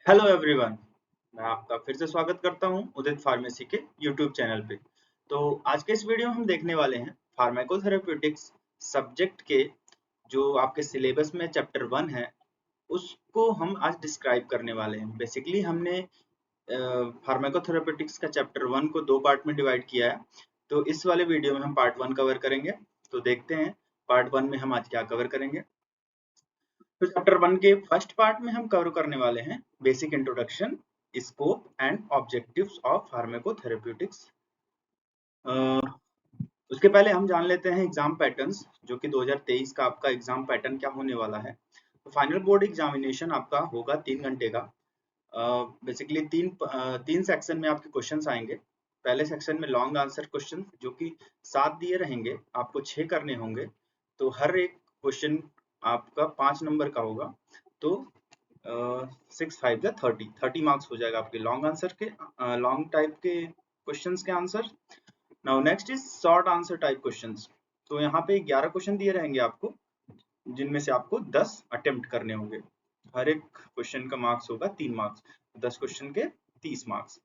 Hello everyone. मैं आपका फिर से स्वागत करता हूं उदित फार्मेसी के यूट्यूब चैनल पे। तो आज के इस वीडियो में हम देखने वाले हैं फार्माकोथेरेप्यूटिक्स सब्जेक्ट के जो आपके सिलेबस में चैप्टर 1 है उसको हम आज डिस्क्राइब करने वाले हैं। बेसिकली हमने फार्माकोथेरेप्यूटिक्स का चैप्टर 1 को दो पार्ट में डिवाइड किया है। तो इस वाले वीडियो में हम पार्ट 1 कवर करेंगे। तो देखते हैं पार्ट 1 में हम आज क्या कवर करेंगे। तो चैप्टर 1 के फर्स्ट पार्ट में हम कवर करने वाले हैं basic introduction, scope and objectives of pharmacotherapeutics. उसके पहले हम जान लेते हैं एग्जाम पैटर्न्स, जो कि 2023 का आपका एग्जाम पैटर्न क्या होने वाला है। तो फाइनल बोर्ड एग्जामिनेशन आपका होगा 3 घंटे का। बेसिकली तीन सेक्शन में आपके क्वेश्चंस आएंगे। पहले सेक्शन में लॉन्ग आंसर क्वेश्चन जो कि 7 दिए रहेंगे, आपको 6 करने होंगे। तो हर एक क्वेश्चन आपका 5 नंबर का होगा। तो 6 5 जा 30 मार्क्स हो जाएगा आपके लॉन्ग आंसर के, लॉन्ग टाइप के क्वेश्चंस के answer. Now next is short answer type questions. तो यहाँ पे 11 क्वेश्चन दिए रहेंगे आपको, जिनमें से आपको 10 अटेम्प्ट करने होंगे। हर एक क्वेश्चन का मार्क्स होगा 3 मार्क्स, 10 क्वेश्चन के 30 मार्क्स।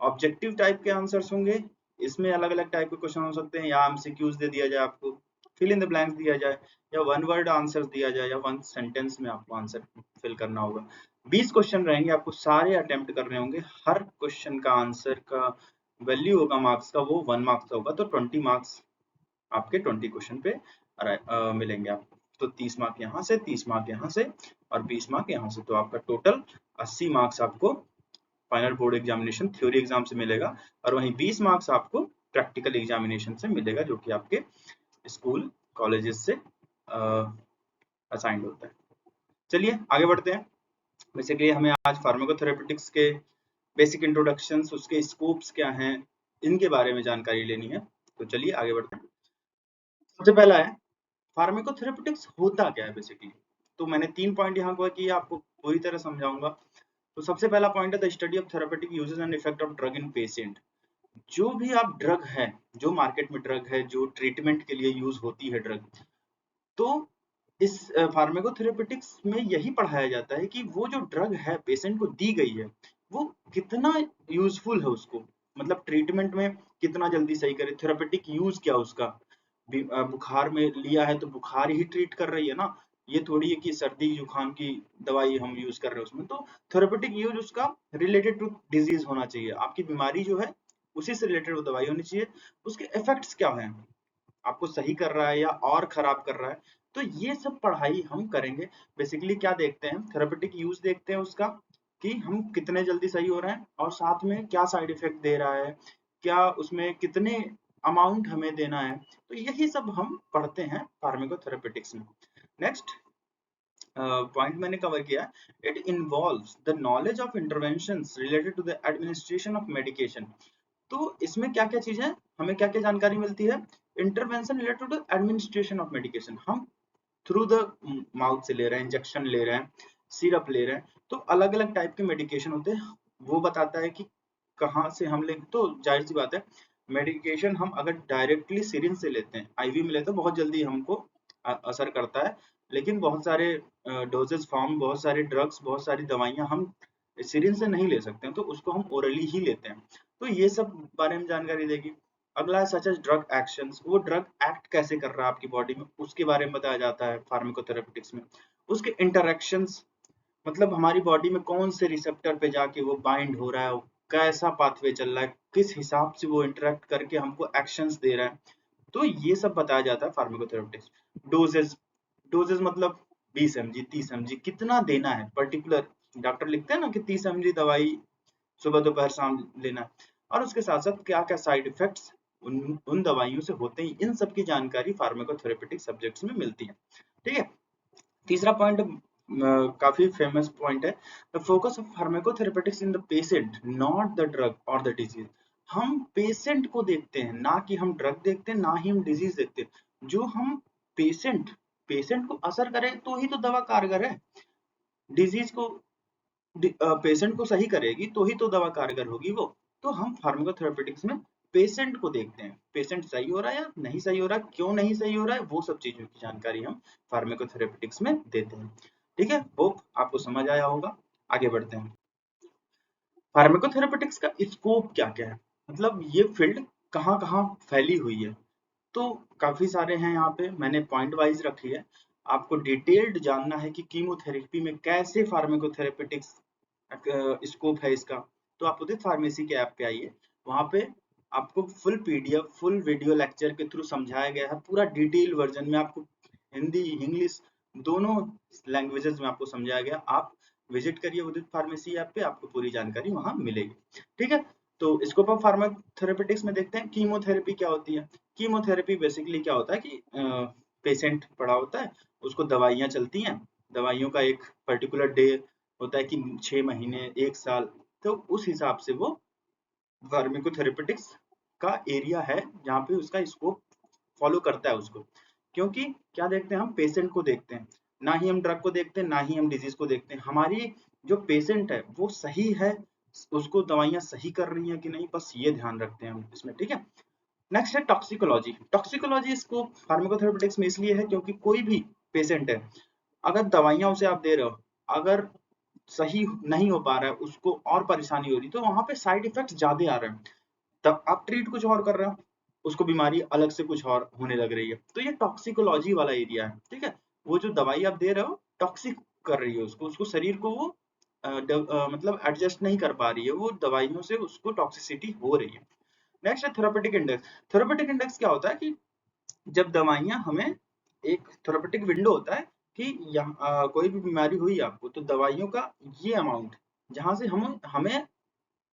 ऑब्जेक्टिव टाइप के आंसर्स होंगे। इसमें अलग अलग टाइप के क्वेश्चन हो सकते हैं, या एमसीक्यूज दे दिया जाए, आपको फिल इन द ब्लैंक्स दिया जाए, या वन वर्ड आंसर दिया जाए, या वन सेंटेंस में आपको आंसर फिल करना होगा। 20 क्वेश्चन रहेंगे, आपको सारे अटेम्प्ट करने होंगे। हर क्वेश्चन का आंसर का वैल्यू होगा मार्क्स का, वो 1 मार्क्स का होगा। तो 20 मार्क्स आपके 20 क्वेश्चन पे मिलेंगे आपको। तो 30 मार्क यहाँ से, 30 मार्क यहाँ से और 20 मार्क यहाँ से। तो आपका टोटल 80 मार्क्स आपको final board examination theory exam से मिलेगा, और वहीं 20 मार्क्स आपको प्रैक्टिकल एग्जामिनेशन से मिलेगा, जो कि आपके स्कूल कॉलेजेस से असाइंड होता है। चलिए आगे बढ़ते हैं। बेसिकली हमें आज फार्माकोथेरेप्यूटिक्स के बेसिक इंट्रोडक्शंस, उसके स्कोप्स क्या हैं, इनके बारे में जानकारी लेनी है। तो चलिए आगे बढ़ते हैं। सबसे पहला है फार्माकोथेरेप्यूटिक्स होता क्या है बेसिकली। तो मैंने 3 पॉइंट यहाँ कवर किए, आपको पूरी तरह समझाऊंगा। तो सबसे पहला पॉइंट है the study of therapeutic uses and effect of drug in patient. जो भी आप ड्रग है, जो मार्केट में ड्रग है, जो ट्रीटमेंट के लिए यूज होती है ड्रग, तो इस फार्माकोथेरेपेटिक्स में यही पढ़ाया जाता है कि वो जो ड्रग है पेशेंट को दी गई है, वो कितना यूजफुल है उसको, मतलब ट्रीटमेंट में कितना जल्दी सही करे। थेरेपेटिक यूज क्या उसका, बुखार में लिया है तो बुखार ही ट्रीट कर रही है ना, ये थोड़ी है कि सर्दी जुकाम की दवाई हम यूज कर रहे हैं उसमें। तो थेरेपेटिक यूज उसका रिलेटेड टू डिजीज होना चाहिए, आपकी बीमारी जो है उसी से रिलेटेड वो दवाई होनी चाहिए। उसके इफेक्ट्स क्या हैं, आपको सही कर रहा है या और खराब कर रहा है, तो ये सब पढ़ाई हम करेंगे। बेसिकली क्या देखते हैं, थेरेपेटिक यूज देखते हैं उसका, कि हम कितने जल्दी सही हो रहे हैं, और साथ में क्या साइड इफेक्ट दे रहा है, क्या उसमें कितने अमाउंट हमें देना है। तो यही सब हम पढ़ते हैं फार्माकोथेरेपेटिक्स में। नेक्स्ट पॉइंट मैंने कवर किया, it involves the knowledge of interventions related to the administration of medication. तो इसमें क्या क्या चीजें, हमें क्या क्या जानकारी मिलती है। Intervention related to administration of medication, हम थ्रू द माउथ से ले रहे हैं, इंजेक्शन ले रहे हैं, सिरप ले रहे हैं, तो अलग अलग टाइप के मेडिकेशन होते हैं। वो बताता है कि कहाँ से हम ले, तो जाहिर सी बात है मेडिकेशन हम अगर डायरेक्टली सिरिंज से लेते हैं, आईवी में लेते हैं, बहुत जल्दी हमको असर करता है। लेकिन बहुत सारे डोजेस फॉर्म, बहुत सारे ड्रग्स, बहुत सारी दवाइयां हम सिरिंज से नहीं ले सकते हैं, तो उसको हम ओरली ही लेते हैं। तो ये सब बारे में जानकारी देगी। अगला है सच एज ड्रग एक्शंस, वो ड्रग एक्ट कैसे कर रहा है आपकी बॉडी में, उसके बारे में बताया जाता है फार्माकोथेरेपेटिक्स में। उसके इंटरैक्शंस, मतलब हमारी बॉडी में कौन से रिसेप्टर पे जाके वो बाइंड हो रहा है, कैसा पाथवे चल रहा है, किस हिसाब से वो इंटरेक्ट करके हमको एक्शंस दे रहा है, तो ये सब बताया जाता है फार्माकोथेरेपेटिक्स। डोजेज, डोजेज मतलब 20 mg 30 mg कितना देना है, पर्टिकुलर डॉक्टर लिखते हैं ना कि 30 mg दवाई सुबह दोपहर शाम लेना है। और उसके साथ साथ क्या क्या साइड इफेक्ट्स उन दवाइयों से होते हैं, इन सब की जानकारी फार्माकोथेरेपेटिक सब्जेक्ट्स में मिलती है। ठीक है। तीसरा पॉइंट काफी फेमस पॉइंट है, the focus of pharmacotherapeutics in the patient not the drug और द डिजीज। हम पेशेंट को देखते हैं, ना कि हम ड्रग देखते हैं, ना ही हम डिजीज देखते हैं। जो हम पेशेंट पेशेंट को असर करे तो ही तो दवा कारगर है। डिजीज को पेशेंट को सही करेगी तो ही तो दवा कारगर होगी वो। तो हम फार्माकोथेरेपेटिक्स में पेशेंट को देखते हैं, पेशेंट सही हो रहा है या नहीं सही हो रहा है, क्यों नहीं सही हो रहा है, वो सब चीजों की जानकारी हम फार्माकोथेरेपेटिक्स में देते हैं। ठीक है, होप आपको समझ आया होगा। आगे बढ़ते हैं। फार्माकोथेरेपेटिक्स का स्कोप क्या क्या है, मतलब ये फील्ड कहाँ कहाँ फैली हुई है। तो काफी सारे हैं, यहाँ पे मैंने पॉइंट वाइज रखी है। आपको डिटेल्ड जानना है कि कीमोथेरेपी में कैसे फार्माकोथेरेपेटिक्स स्कोप है इसका, तो आप उदित फार्मेसी के ऐप पे आइए। वहां पे आपको full PDF full video lecture के थ्रू समझाया गया है, पूरा डिटेल वर्जन में आपको हिंदी इंग्लिश दोनों लैंग्वेजेस में आपको समझाया गया। आप विजिट करिए उदित फार्मेसी ऐप पे, आपको पूरी जानकारी वहां मिलेगी। ठीक है, तो स्कोप ऑफ फार्माथेरेपेटिक्स में देखते हैं कीमोथेरेपी क्या होती है। कीमोथेरेपी बेसिकली क्या होता है कि पेशेंट पड़ा होता है, उसको दवाइयाँ चलती हैं, दवाइयों का एक पर्टिकुलर डे होता है कि 6 महीने 1 साल, तो उस हिसाब से वो फार्माकोथेरेपेटिक्स का एरिया है जहाँ पे उसका स्कोप फॉलो करता है उसको। क्योंकि क्या देखते हैं, हम पेशेंट को देखते हैं, ना ही हम ड्रग को देखते हैं, ना ही हम डिजीज को देखते हैं। हमारी जो पेशेंट है वो सही है, उसको दवाइयाँ सही कर रही हैं कि नहीं, बस ये ध्यान रखते हैं हम इसमें। ठीक है, नेक्स्ट है टॉक्सिकोलॉजी। टॉक्सिकोलॉजी इसको फार्माकोथेरेपेटिक्स में इसलिए है क्योंकि कोई भी पेशेंट है, अगर दवाइयाँ उसे आप दे रहे हो, अगर सही नहीं हो पा रहा है, उसको और परेशानी हो रही है, तो वहां पे साइड इफेक्ट्स ज्यादा आ रहे हैं, तब आप ट्रीट कुछ और कर रहे हो, उसको बीमारी अलग से कुछ और होने लग रही है। तो ये टॉक्सिकोलॉजी वाला एरिया है। ठीक है, वो जो दवाई आप दे रहे हो टॉक्सिक कर रही है उसको, उसको शरीर को वो मतलब एडजस्ट नहीं कर पा रही है, वो दवाइयों से उसको टॉक्सिसिटी हो रही है। नेक्स्ट है थेरापेटिक इंडेक्स। थेरापेटिक इंडेक्स क्या होता है कि जब दवाइयाँ हमें, एक थेरापेटिक विंडो होता है कि यहाँ कोई भी बीमारी हुई आपको, तो दवाइयों का ये अमाउंट जहाँ से हम हमें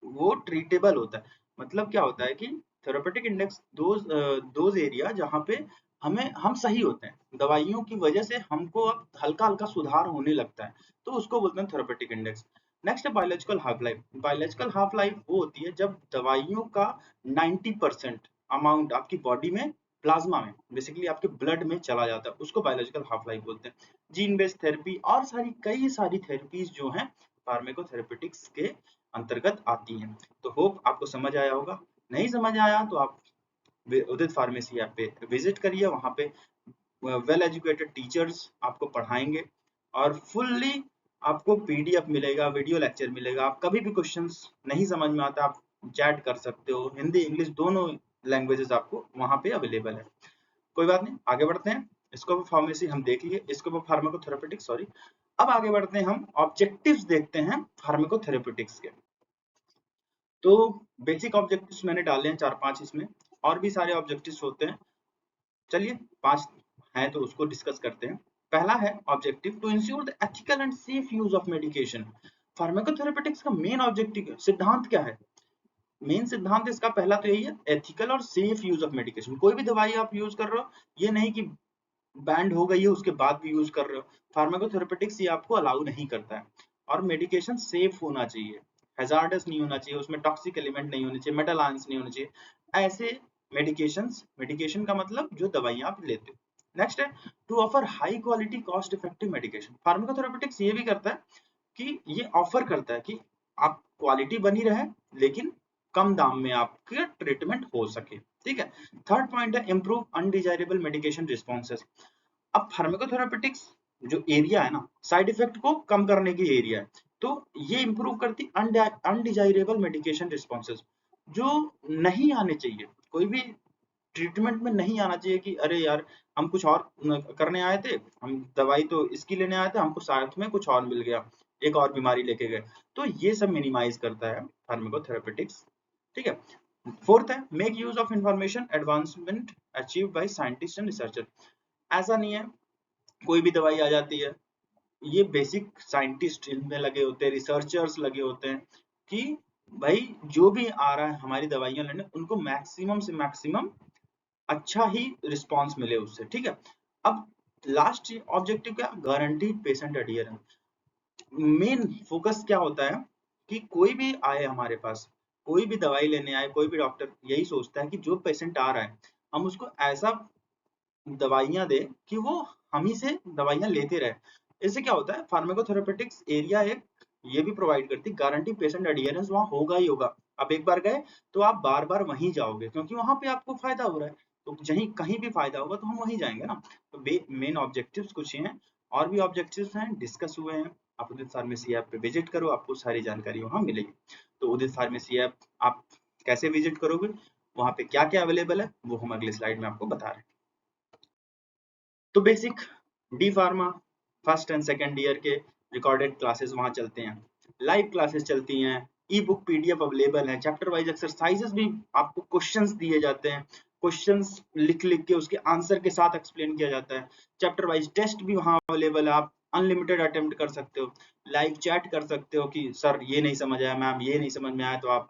वो ट्रीटेबल होता है। मतलब क्या होता है कि थेरापेटिक इंडेक्स दोज एरिया जहाँ पे हम सही होते हैं, दवाइयों की वजह से हमको अब हल्का हल्का सुधार होने लगता है, तो उसको बोलते हैं थेरापेटिक इंडेक्स। नेक्स्ट है biological half life. Biological half life वो होती है जब दवाइयों का 90% अमाउंट आपकी बॉडी में, प्लाज्मा में, बेसिकली आपके ब्लड में चला जाता है, उसको बायोलॉजिकल हाफ लाइफ बोलते हैं। जीन बेस्ड थेरेपी और कई सारी थेरेपीज जो हैं फार्माकोथेरेपेटिक्स के अंतर्गत आती हैं। तो होप आपको समझ आया होगा। नहीं समझ आया तो आप उदित फार्मेसी ऐप पे विजिट करिए, वहां पे वेल एजुकेटेड टीचर्स आपको पढ़ाएंगे और फुल्ली आपको पीडीएफ मिलेगा, वीडियो लेक्चर मिलेगा। आप कभी भी क्वेश्चंस नहीं समझ में आता, आप चैट कर सकते हो, हिंदी इंग्लिश दोनों लैंग्वेजेस आपको वहां पे अवेलेबल है। कोई बात नहीं, आगे बढ़ते हैं। स्कोप ऑफ फार्मेसी हम देख लिए, स्कोप ऑफ फार्माकोथेरेपेटिक्स सॉरी। अब आगे बढ़ते हैं, हम ऑब्जेक्टिव्स देखते हैं फार्माकोथेरेपेटिक्स के। तो बेसिक ऑब्जेक्टिव्स मैंने डाले हैं 4-5 इसमें, और भी सारे ऑब्जेक्टिव्स होते हैं। चलिए 5 हैं तो उसको डिस्कस करते हैं। पहला है objective to ensure the ethical and safe use of medication. Pharmacotherapeutics का मेन ऑब्जेक्टिव सिद्धांत क्या है? मेन सिद्धांत इसका पहला तो यही है, एथिकल और सेफ यूज ऑफ मेडिकेशन। कोई भी दवाई आप यूज कर रहे हो, ये नहीं कि बैंड हो गई है उसके बाद भी यूज कर रहे हो, फार्माकोथेरेपेटिक्स ये आपको अलाउ नहीं करता है। और मेडिकेशन सेफ होना चाहिए, हैजार्डस नहीं होना चाहिए, उसमें टॉक्सिक एलिमेंट नहीं होने चाहिए, मेटल आयंस नहीं होने चाहिए। ऐसे मेडिकेशन का मतलब जो दवाइयां आप लेते हो। नेक्स्ट है to offer high quality cost effective medication. Pharmacotherapeutics ये भी करता है कि ये ऑफर करता है कि आप क्वालिटी बनी रहे, लेकिन कम दाम में आपका ट्रीटमेंट हो सके। ठीक है, थर्ड पॉइंट है इम्प्रूव अनडिजायरेबल मेडिकेशन रिस्पॉन्सेस। अब फार्माकोथेरेपेटिक्स जो एरिया है ना, साइड इफेक्ट को कम करने की एरिया है, तो ये इंप्रूव करती अनडिजायरेबल मेडिकेशन रिस्पॉन्सेस, जो नहीं आने चाहिए, कोई भी ट्रीटमेंट में नहीं आना चाहिए कि अरे यार हम कुछ और करने आए थे, हम दवाई तो इसकी लेने आए थे, हमको साथ में कुछ और मिल गया, एक और बीमारी लेके गए। तो ये सब मिनिमाइज करता है फार्माकोथेरेपेटिक्स। ठीक है, फोर्थ है make use of information advancement achieve by scientist and researcher. ऐसा नहीं है कोई भी दवाई आ जाती है, ये बेसिक साइंटिस्ट इनमें लगे होते हैं, रिसर्चर्स लगे होते हैं कि भाई जो भी आ रहा है हमारी दवाइयां लेने, उनको मैक्सिमम से मैक्सिमम अच्छा ही रिस्पॉन्स मिले उससे। ठीक है, अब लास्ट ऑब्जेक्टिव क्या, guaranteed patient adherence. Main focus क्या होता है कि कोई भी आए हमारे पास, कोई भी दवाई लेने आए, कोई भी डॉक्टर यही सोचता है कि जो पेशेंट आ रहा है हम उसको ऐसा दवाइयाँ दें कि वो हम ही से दवाइयाँ लेते रहे। इससे क्या होता है, फार्माकोथेरेपेटिक्स एरिया एक ये भी प्रोवाइड करती है, गारंटी पेशेंट एडियरेंस वहाँ होगा ही होगा। आप एक बार गए तो आप बार बार वहीं जाओगे, क्योंकि वहां पे आपको फायदा हो रहा है, तो कहीं कहीं भी फायदा होगा तो हम वहीं जाएंगे ना। तो मेन ऑब्जेक्टिव्स कुछ ही हैं, और भी ऑब्जेक्टिव्स हैं डिस्कस हुए हैं। आप उदित फार्मेसी ऐप पे विजिट करो, आपको सारी जानकारी वहां मिलेगी। तो उदित फार्मेसी ऐप आप कैसे विजिट करोगे, वहां पे क्या क्या अवेलेबल है, वो हम अगले स्लाइड में आपको बता रहे हैं। तो basic D pharma first and second year के रिकॉर्डेड क्लासेस वहां चलते हैं, लाइव क्लासेस चलती हैं, ई बुक पीडीएफ अवेलेबल है, चैप्टर वाइज एक्सरसाइजेस भी आपको क्वेश्चंस दिए जाते हैं, क्वेश्चंस लिख लिख के उसके आंसर के साथ एक्सप्लेन किया जाता है, चैप्टर वाइज टेस्ट भी वहां अवेलेबल है, आप अनलिमिटेड अटेम्प्ट कर सकते हो, लाइव चैट कर सकते हो कि सर ये नहीं समझ आया, मैम ये नहीं समझ में आया, तो आप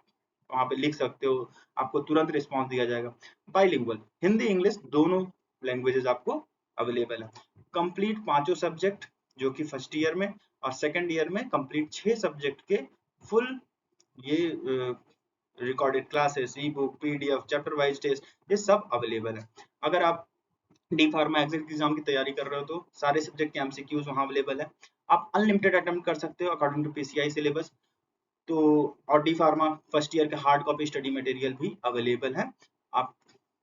वहां पे लिख सकते हो, आपको तुरंत रिस्पॉन्स दिया जाएगा। बाइलिंगुअल हिंदी इंग्लिश दोनों लैंग्वेजेस आपको अवेलेबल है। कंप्लीट पांचों सब्जेक्ट जो कि फर्स्ट ईयर में और सेकंड ईयर में कंप्लीट 6 सब्जेक्ट के फुल ये recorded classes, e book, PDF, chapter wise test, ये सब अवेलेबल है। अगर आप डी फार्मा एग्जिट एग्जाम की तैयारी कर रहे हो तो सारे सब्जेक्ट के एमसीक्यूज वहां अवेलेबल है, आप अनलिमिटेड अटेम्प्ट कर सकते हो अकॉर्डिंग टू पीसीआई सिलेबस। तो और डी फार्मा फर्स्ट ईयर के हार्ड कॉपी स्टडी मटेरियल भी अवेलेबल है, आप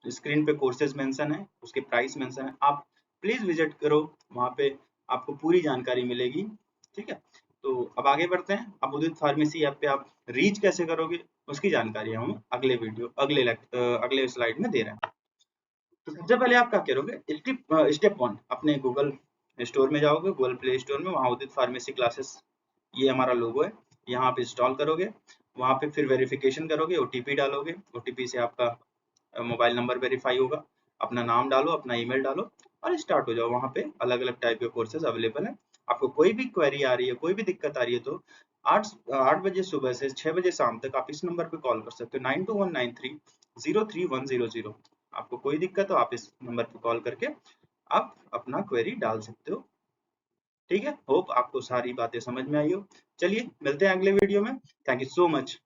स्क्रीन पे कोर्सेज मेंशन है, उसके प्राइस मेंशन है, आप प्लीज विजिट करो, वहां पे आपको पूरी जानकारी मिलेगी। ठीक है, तो अब आगे बढ़ते हैं। अब उदित फार्मेसी ऐप पे आप रीच कैसे करोगे, उसकी जानकारी हम अगले स्लाइड में दे रहे हैं। तो सबसे पहले आप क्या करोगे, स्टेप वन, अपने गूगल स्टोर में जाओगे, गूगल प्ले स्टोर में, वहां उदित फार्मेसी क्लासेस, ये हमारा लोगो है, यहाँ आप इंस्टॉल करोगे, वहां पे फिर वेरिफिकेशन करोगे, ओटीपी डालोगे, ओटीपी से आपका मोबाइल नंबर वेरीफाई होगा, अपना नाम डालो, अपना ईमेल डालो और स्टार्ट हो जाओ। वहां पे अलग अलग टाइप के कोर्सेज अवेलेबल है। आपको कोई भी क्वेरी आ रही है, कोई भी दिक्कत आ रही है, तो आठ आठ बजे सुबह से 6 बजे शाम तक आप इस नंबर पे कॉल कर सकते हो, 9219303100। आपको कोई दिक्कत हो आप इस नंबर पे कॉल करके आप अपना क्वेरी डाल सकते हो। ठीक है, होप आपको सारी बातें समझ में आई हो। चलिए मिलते हैं अगले वीडियो में। Thank you so much.